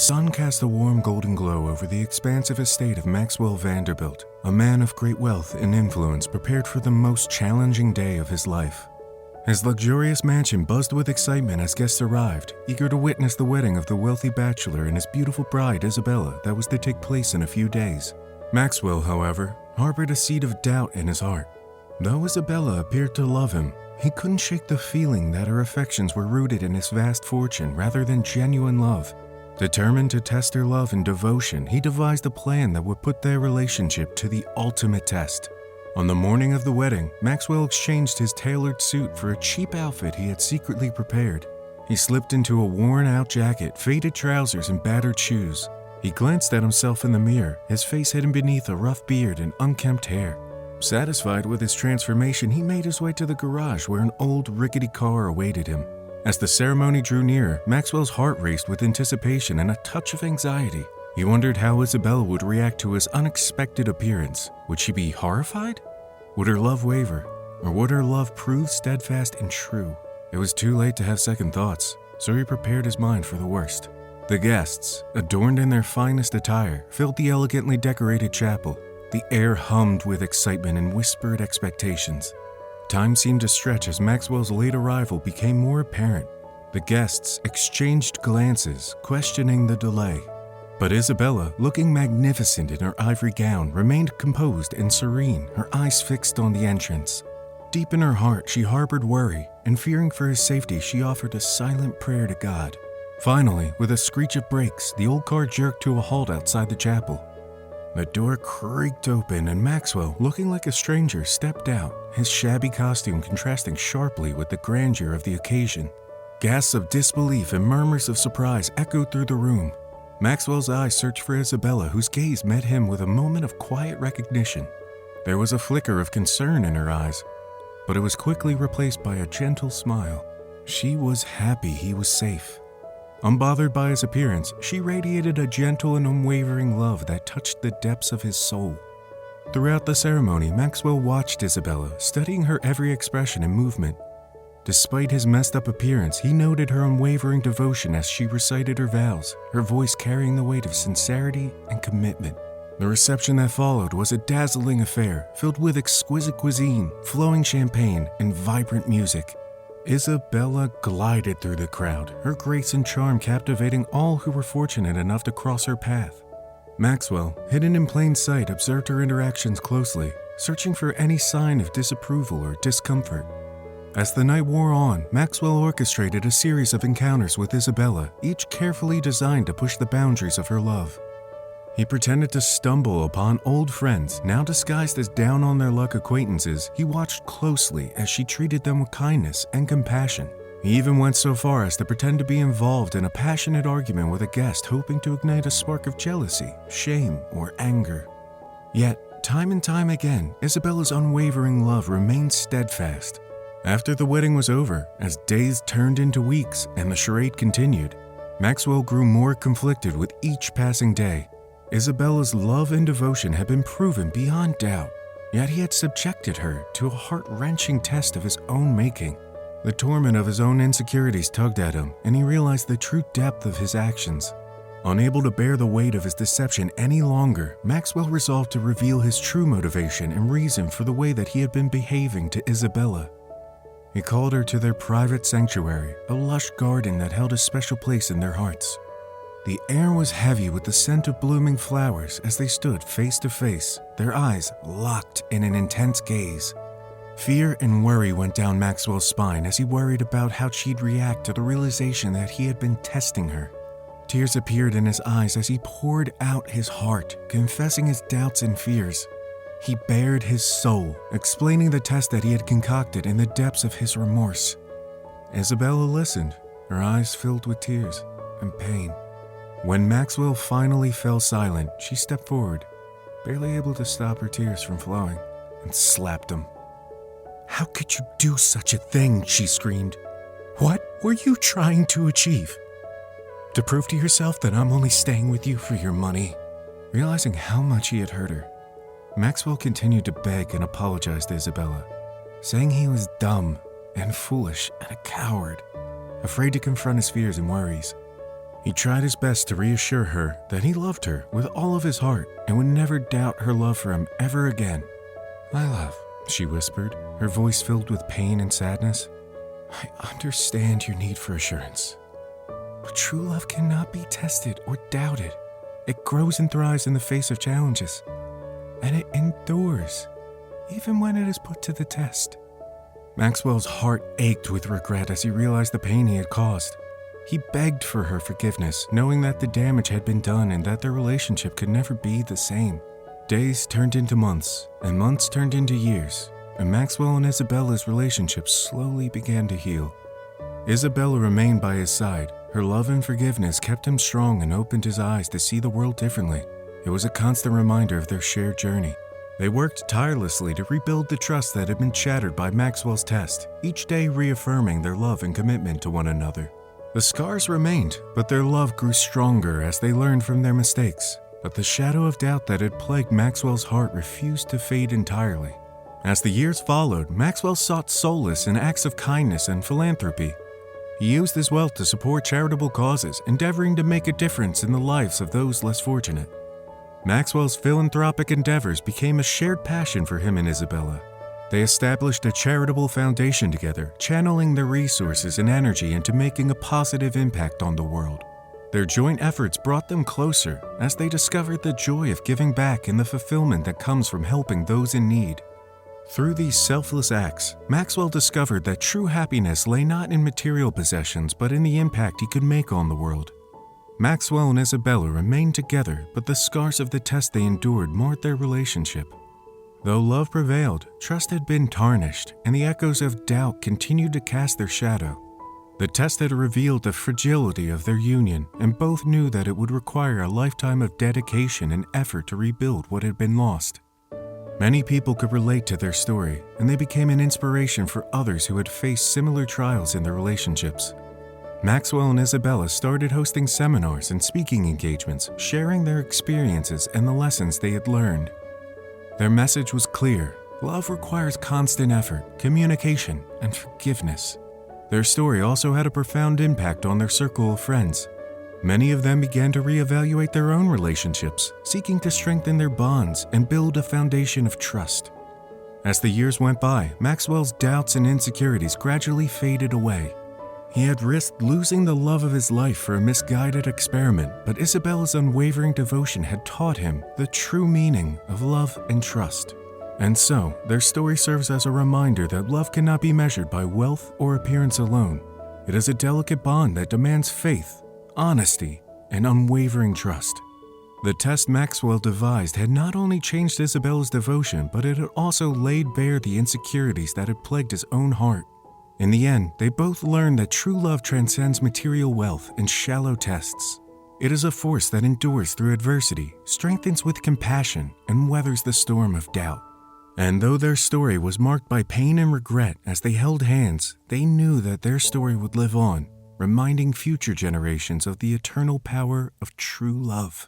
sun cast a warm golden glow over the expansive estate of Maxwell Vanderbilt, a man of great wealth and influence prepared for the most challenging day of his life. His luxurious mansion buzzed with excitement as guests arrived, eager to witness the wedding of the wealthy bachelor and his beautiful bride Isabella that was to take place in a few days. Maxwell, however, harbored a seed of doubt in his heart. Though Isabella appeared to love him, he couldn't shake the feeling that her affections were rooted in his vast fortune rather than genuine love. Determined to test her love and devotion, he devised a plan that would put their relationship to the ultimate test. On the morning of the wedding, Maxwell exchanged his tailored suit for a cheap outfit he had secretly prepared. He slipped into a worn-out jacket, faded trousers, and battered shoes. He glanced at himself in the mirror, his face hidden beneath a rough beard and unkempt hair. Satisfied with his transformation, he made his way to the garage where an old, rickety car awaited him. As the ceremony drew nearer, Maxwell's heart raced with anticipation and a touch of anxiety. He wondered how Isabella would react to his unexpected appearance. Would she be horrified? Would her love waver? Or would her love prove steadfast and true? It was too late to have second thoughts, so he prepared his mind for the worst. The guests, adorned in their finest attire, filled the elegantly decorated chapel. The air hummed with excitement and whispered expectations. Time seemed to stretch as Maxwell's late arrival became more apparent. The guests exchanged glances, questioning the delay. But Isabella, looking magnificent in her ivory gown, remained composed and serene, her eyes fixed on the entrance. Deep in her heart, she harbored worry, and fearing for his safety, she offered a silent prayer to God. Finally, with a screech of brakes, the old car jerked to a halt outside the chapel. The door creaked open and Maxwell, looking like a stranger, stepped out, his shabby costume contrasting sharply with the grandeur of the occasion. Gasps of disbelief and murmurs of surprise echoed through the room. Maxwell's eyes searched for Isabella, whose gaze met him with a moment of quiet recognition. There was a flicker of concern in her eyes, but it was quickly replaced by a gentle smile. She was happy he was safe. Unbothered by his appearance, she radiated a gentle and unwavering love that touched the depths of his soul. Throughout the ceremony, Maxwell watched Isabella, studying her every expression and movement. Despite his messed up appearance, he noted her unwavering devotion as she recited her vows, her voice carrying the weight of sincerity and commitment. The reception that followed was a dazzling affair, filled with exquisite cuisine, flowing champagne, and vibrant music. Isabella glided through the crowd, her grace and charm captivating all who were fortunate enough to cross her path. Maxwell, hidden in plain sight, observed her interactions closely, searching for any sign of disapproval or discomfort. As the night wore on, Maxwell orchestrated a series of encounters with Isabella, each carefully designed to push the boundaries of her love. He pretended to stumble upon old friends, now disguised as down-on-their-luck acquaintances. He watched closely as she treated them with kindness and compassion. He even went so far as to pretend to be involved in a passionate argument with a guest, hoping to ignite a spark of jealousy, shame, or anger. Yet, time and time again, Isabella's unwavering love remained steadfast. After the wedding was over, as days turned into weeks and the charade continued, Maxwell grew more conflicted with each passing day. Isabella's love and devotion had been proven beyond doubt, yet he had subjected her to a heart-wrenching test of his own making. The torment of his own insecurities tugged at him, and he realized the true depth of his actions. Unable to bear the weight of his deception any longer, Maxwell resolved to reveal his true motivation and reason for the way that he had been behaving to Isabella. He called her to their private sanctuary, a lush garden that held a special place in their hearts. The air was heavy with the scent of blooming flowers as they stood face to face, their eyes locked in an intense gaze. Fear and worry went down Maxwell's spine as he worried about how she'd react to the realization that he had been testing her. Tears appeared in his eyes as he poured out his heart, confessing his doubts and fears. He bared his soul, explaining the test that he had concocted in the depths of his remorse. Isabella listened, her eyes filled with tears and pain. When Maxwell finally fell silent, she stepped forward, barely able to stop her tears from flowing, and slapped him. "How could you do such a thing?" she screamed. "What were you trying to achieve? To prove to yourself that I'm only staying with you for your money?" Realizing how much he had hurt her, Maxwell continued to beg and apologize to Isabella, saying he was dumb and foolish and a coward, afraid to confront his fears and worries. He tried his best to reassure her that he loved her with all of his heart and would never doubt her love for him ever again. "My love," she whispered, her voice filled with pain and sadness. "I understand your need for assurance. But true love cannot be tested or doubted. It grows and thrives in the face of challenges, and it endures, even when it is put to the test." Maxwell's heart ached with regret as he realized the pain he had caused. He begged for her forgiveness, knowing that the damage had been done and that their relationship could never be the same. Days turned into months, and months turned into years, and Maxwell and Isabella's relationship slowly began to heal. Isabella remained by his side. Her love and forgiveness kept him strong and opened his eyes to see the world differently. It was a constant reminder of their shared journey. They worked tirelessly to rebuild the trust that had been shattered by Maxwell's test, each day reaffirming their love and commitment to one another. The scars remained, but their love grew stronger as they learned from their mistakes. But the shadow of doubt that had plagued Maxwell's heart refused to fade entirely. As the years followed, Maxwell sought solace in acts of kindness and philanthropy. He used his wealth to support charitable causes, endeavoring to make a difference in the lives of those less fortunate. Maxwell's philanthropic endeavors became a shared passion for him and Isabella. They established a charitable foundation together, channeling their resources and energy into making a positive impact on the world. Their joint efforts brought them closer as they discovered the joy of giving back and the fulfillment that comes from helping those in need. Through these selfless acts, Maxwell discovered that true happiness lay not in material possessions but in the impact he could make on the world. Maxwell and Isabella remained together, but the scars of the test they endured marred their relationship. Though love prevailed, trust had been tarnished, and the echoes of doubt continued to cast their shadow. The test had revealed the fragility of their union, and both knew that it would require a lifetime of dedication and effort to rebuild what had been lost. Many people could relate to their story, and they became an inspiration for others who had faced similar trials in their relationships. Maxwell and Isabella started hosting seminars and speaking engagements, sharing their experiences and the lessons they had learned. Their message was clear: love requires constant effort, communication, and forgiveness. Their story also had a profound impact on their circle of friends. Many of them began to reevaluate their own relationships, seeking to strengthen their bonds and build a foundation of trust. As the years went by, Maxwell's doubts and insecurities gradually faded away. He had risked losing the love of his life for a misguided experiment, but Isabella's unwavering devotion had taught him the true meaning of love and trust. And so, their story serves as a reminder that love cannot be measured by wealth or appearance alone. It is a delicate bond that demands faith, honesty, and unwavering trust. The test Maxwell devised had not only changed Isabella's devotion, but it had also laid bare the insecurities that had plagued his own heart. In the end, they both learned that true love transcends material wealth and shallow tests. It is a force that endures through adversity, strengthens with compassion, and weathers the storm of doubt. And though their story was marked by pain and regret as they held hands, they knew that their story would live on, reminding future generations of the eternal power of true love.